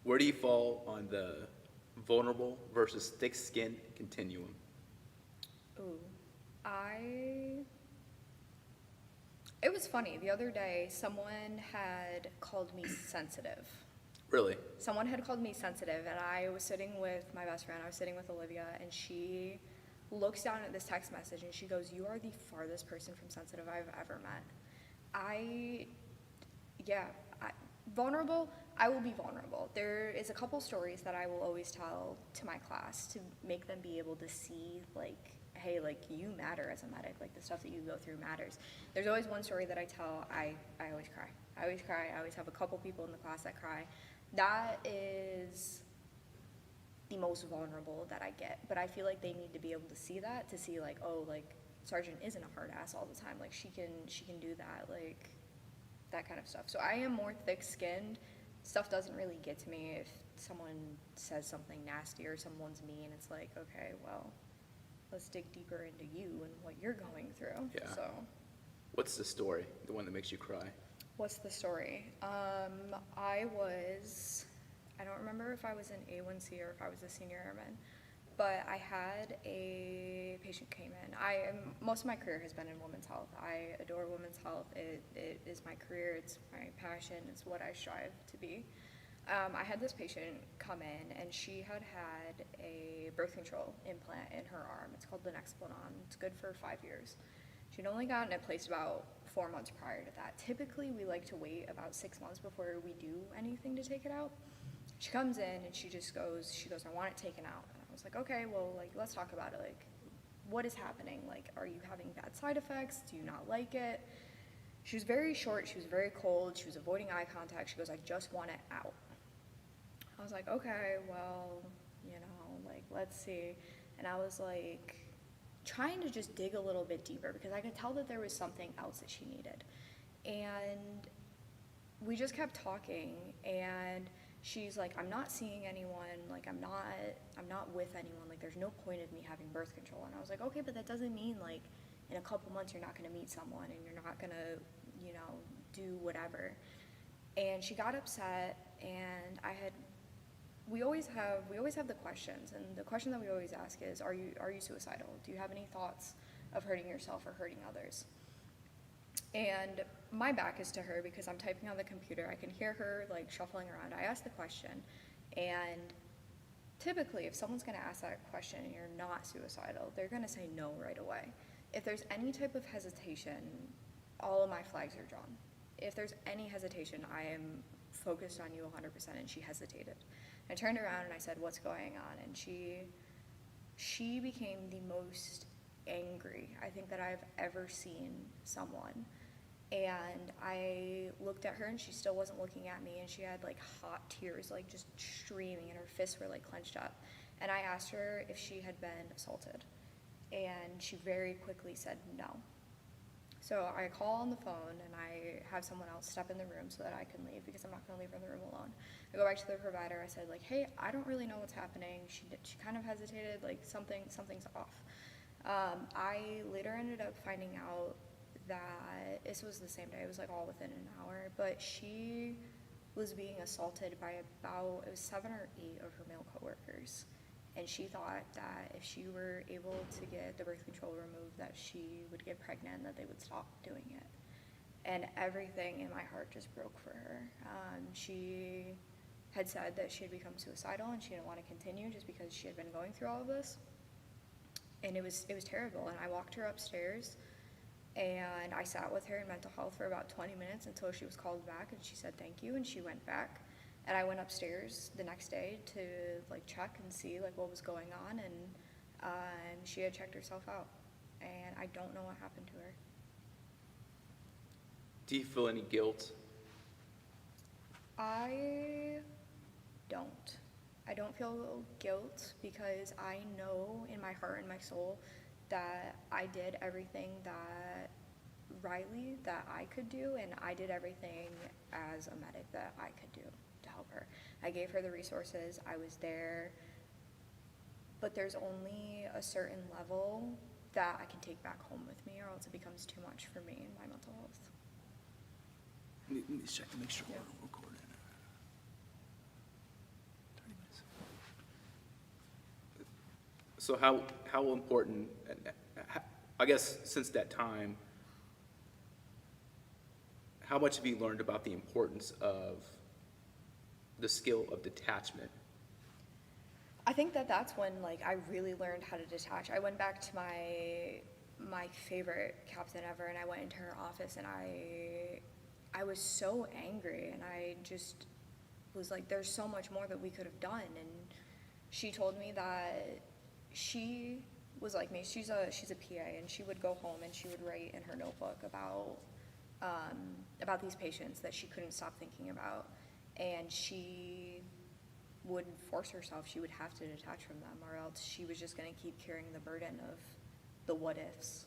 Where do you fall on the vulnerable versus thick-skinned continuum? Ooh, it was funny. The other day, someone had called me sensitive. Really? Someone had called me sensitive, and I was sitting with my best friend. I was sitting with Olivia, and she looks down at this text message, and she goes, "You are the farthest person from sensitive I've ever met." I, yeah, vulnerable, I will be vulnerable. There is a couple stories that I will always tell to my class to make them be able to see, like, hey, like, you matter as a medic. Like, the stuff that you go through matters. There's always one story that I tell. I always cry. I always cry. I always have a couple people in the class that cry. That is the most vulnerable that I get. But I feel like they need to be able to see that, to see, like, oh, like, Sergeant isn't a hard ass all the time. Like, she can do that, like, that kind of stuff. So I am more thick-skinned. Stuff doesn't really get to me. If someone says something nasty or someone's mean, it's like, okay, well, let's dig deeper into you and what you're going through. Yeah. So What's the story? The one that makes you cry? what's the story? I don't remember if I was an A1C or if I was a senior airman, but I had a patient came in. Most of my career has been in women's health. I adore women's health. It is my career. It's my passion. It's what I strive to be. I had this patient come in, and she had a birth control implant in her arm. It's called the Nexplanon. It's good for 5 years. She'd only gotten it placed about 4 months prior to that. Typically, we like to wait about 6 months before we do anything to take it out. She comes in, and she goes, "I want it taken out." And I was like, okay, well, like, let's talk about it. Like, what is happening? Like, are you having bad side effects? Do you not like it? She was very short. She was very cold. She was avoiding eye contact. She goes, "I just want it out." I was like, okay, well, like, let's see. And I was like, trying to just dig a little bit deeper because I could tell that there was something else that she needed. And we just kept talking, and she's like, "I'm not seeing anyone, like, I'm not with anyone, like, there's no point of me having birth control." And I was like, okay, but that doesn't mean, like, in a couple months you're not gonna meet someone and you're not gonna, do whatever. And she got upset, and we always have the questions, and the question that we always ask is, are you suicidal? Do you have any thoughts of hurting yourself or hurting others? And my back is to her because I'm typing on the computer. I can hear her, like, shuffling around. I asked the question, and typically if someone's going to ask that question and you're not suicidal, they're going to say no right away. If there's any type of hesitation, all of my flags are drawn. If there's any hesitation, I am focused on you 100%, and she hesitated. I turned around and I said, "What's going on?" And she became the most angry I think that I've ever seen someone. And I looked at her, and she still wasn't looking at me, and she had, like, hot tears, like, just streaming, and her fists were, like, clenched up. And I asked her if she had been assaulted, and she very quickly said no. So I call on the phone, and I have someone else step in the room so that I can leave because I'm not going to leave her in the room alone. I go back to the provider. I said, like, "Hey, I don't really know what's happening." She kind of hesitated, like, something's off. I later ended up finding out that this was the same day. It was, like, all within an hour, but she was being assaulted by it was 7 or 8 of her male coworkers. And she thought that if she were able to get the birth control removed, that she would get pregnant and that they would stop doing it. And everything in my heart just broke for her. She had said that she had become suicidal and she didn't want to continue just because she had been going through all of this. And it was terrible. And I walked her upstairs, and I sat with her in mental health for about 20 minutes until she was called back, and she said thank you, and she went back. And I went upstairs the next day to, like, check and see, like, what was going on, and she had checked herself out, and I don't know what happened to her. Do you feel any guilt? I don't. I don't feel guilt because I know in my heart and my soul that I did everything that Rylee that I could do, and I did everything as a medic that I could do to help her. I gave her the resources, I was there, but there's only a certain level that I can take back home with me, or else it becomes too much for me and my mental health. Let me check to make sure Yeah. we're recording. So how important, I guess since that time, how much have you learned about the importance of the skill of detachment? I think that that's when like I really learned how to detach. I went back to my favorite captain ever, and I went into her office, and I was so angry, and I just was like, there's so much more that we could have done. And she told me that she was like me. She's a PA, and she would go home and she would write in her notebook about these patients that she couldn't stop thinking about, and she would force herself. She would have to detach from them, or else she was just going to keep carrying the burden of the what ifs.